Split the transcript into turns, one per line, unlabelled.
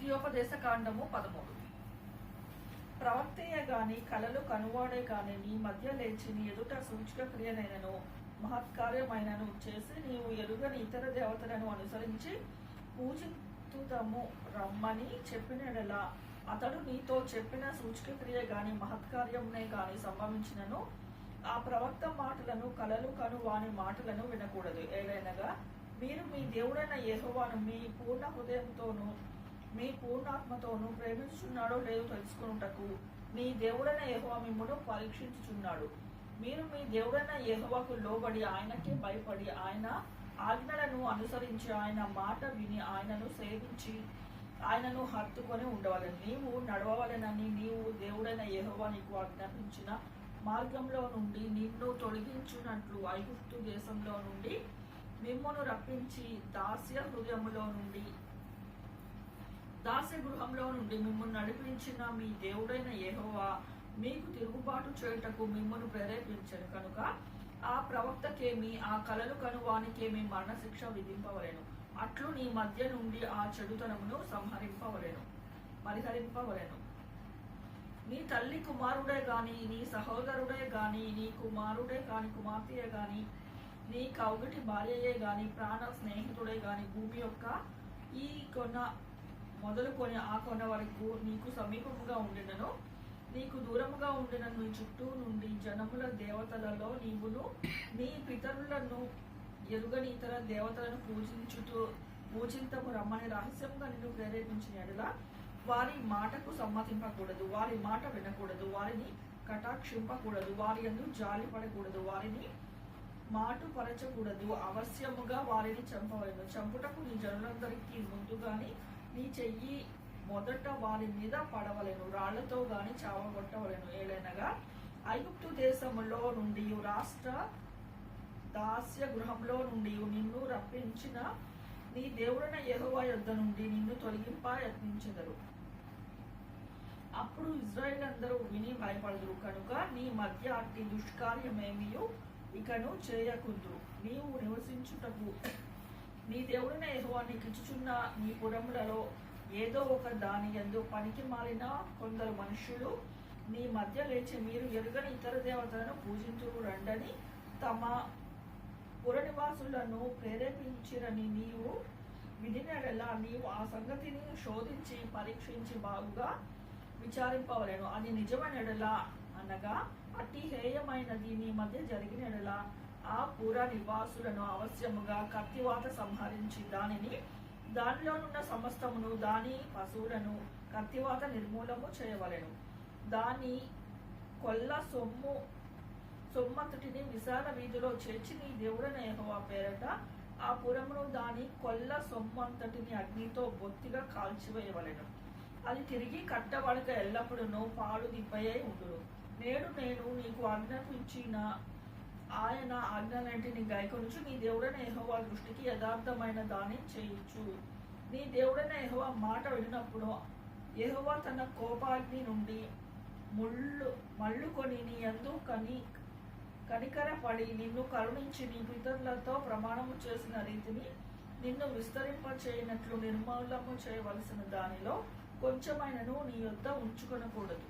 ద్వితీయోపదేశ కాండము 13. ప్రవక్తయ్య గాని కలలు కనువాడే గాని నీ మధ్య లేచి నీ ఎదుట సూచక క్రియనైనను మహత్కార్యమైనను చేసి నీవు ఎరుగని ఇతర దేవతలను అనుసరించి పూజితుతము రమ్మని చెప్పినడలా అతడు నీతో చెప్పిన సూచక క్రియ గాని మహత్కార్యమునే గాని సంభవించినను ఆ ప్రవక్త మాటలను కలలు కను వాని మాటలను వినకూడదు. ఏలైనగా మీరు మీ దేవుడైన యెహోవాను మీ పూర్ణ హృదయంతోనూ మీ పూర్ణాత్మతోనూ ప్రేమించుచున్నాడో లేదో తెలుసుకొనుటకు మీ దేవుడైన యెహోవా మిమ్మును పరీక్షించుచున్నాడు. మీరు మీ దేవుడైన యెహోవాకు లోబడి ఆయనకే భయపడి ఆయన ఆజ్ఞలను అనుసరించి ఆయన మాట విని ఆయనను సేవించి ఆయనను హత్తుకొని ఉండవలెను. నీవు నడవవలెనని నీవు దేవుడైన యెహోవా నీకు ఆజ్ఞాపించిన మార్గంలో నుండి నిన్ను తొలగించునట్లు ఐగుప్తు దేశంలో నుండి మిమ్మును రప్పించి దాస్య గృహంలో నుండి మిమ్మల్ని నడిపించిన మీ దేవుడైన యెహోవా మీకు తిరుగుబాటు చేయుటకు మిమ్మల్ని ప్రేరేపించను కనుక ఆ ప్రవక్తకేమి ఆ కలలు కనువానికేమి మరణశిక్ష విధింపవలెను. అట్లు నీ మధ్య నుండి ఆ చెడుతనమును పరిహరింపవలెను. నీ తల్లి కుమారుడే గాని నీ సహోదరుడే గాని నీ కుమారుడే కాని కుమార్తెయే గాని నీ కౌగటి భార్యయే గాని ప్రాణ స్నేహితుడే గాని భూమి యొక్క ఈ కొన మొదలుకొని ఆ కొన వరకు నీకు సమీపముగా ఉండినను నీకు దూరముగా ఉండిన నీ చుట్టూ నుండి జనముల దేవతలలో నీవును నీ పితరులను ఎరుగని ఇతర దేవతలను పూజింతము రమ్మని రహస్యంగా నిన్ను ప్రేరేపించినట్లుగా వారి మాటకు సమ్మతింపకూడదు, వారి మాట వినకూడదు, వారిని కటాక్షింపకూడదు, వారి యందు జాలి పడకూడదు, వారిని మాటుపరచకూడదు, అవశ్యముగా వారిని చంపవలెను. చంపుటకు నీ జనులందరికీ ముందుగాని నీ చెయ్యి మొదట వారి మీద పడవలెను, రాళ్లతో గాని చావగొట్టవలెను. ఏలైనగా ఐగుప్తు దేశములో నుండి రాష్ట్ర దాస్య గృహంలో నుండి నిన్ను రప్పించిన నీ దేవుడైన యెహోవా యొద్ద నుండి నిన్ను తొలగింప యత్నించెదరు. అప్పుడు ఇశ్రాయేలు అందరూ విని భయపడదురు కనుక నీ మధ్య అట్టి దుష్కార్యమేమియు ఇకను చేయకుందురు. నీవు నివసించుటకు నీ దేవుడైన యెహోవా నీకిచ్చుచున్న నీ పురములలో ఏదో ఒక దాని యందు పనికి మారిన కొందరు మనుష్యులు నీ మధ్య లేచి మీరు ఎరుగని ఇతర దేవతలను పూజింతురు రండని తమ పురనివాసులను ప్రేరేపించిరని నీవు వినినడలా నీవు ఆ సంగతిని శోధించి పరీక్షించి బాగుగా విచారింపవలెను. అది నిజమైనడలా అనగా అట్టి హేయమైనది నీ మధ్య జరిగినడలా ఆ పుర నివాసులను అవశ్యముగా కత్తివాత సంహరించి దానిలోనున్న సమస్తమును దాని పశువులను కత్తివాత నిర్మూలము చేయవలెను. దాని కొల్ల సొమ్మంతటిని విశాల వీధిలో చేర్చి నీ దేవుడైన యెహోవా పేరట ఆ పురమును దాని కొల్ల సొమ్మంతటిని అగ్నితో బొత్తిగా కాల్చివేయవలెను. అది తిరిగి కట్టబడక ఎల్లప్పుడూ పాడు దిబ్బయ్యై ఉండును. నేడు నేను నీకు ఆజ్ఞాపించిన ఆయన ఆజ్ఞలన్నింటినీ గైకొనుచు నీ దేవుడైన యెహోవా దృష్టికి యథార్థమైన దాన్ని చేయించు. నీ దేవుడైన యెహోవా మాట విడినప్పుడు యెహోవా తన కోపాగ్ని నుండి మళ్ళుకొని నీ యందు కనికరపడి నిన్ను కరుణించి నీ పితరులతో ప్రమాణము చేసిన రీతిని నిన్ను విస్తరింపచేయనట్లు నిర్మూలము చేయవలసిన దానిలో కొంచెమైనను నీ యొద్ద ఉంచుకొనకూడదు.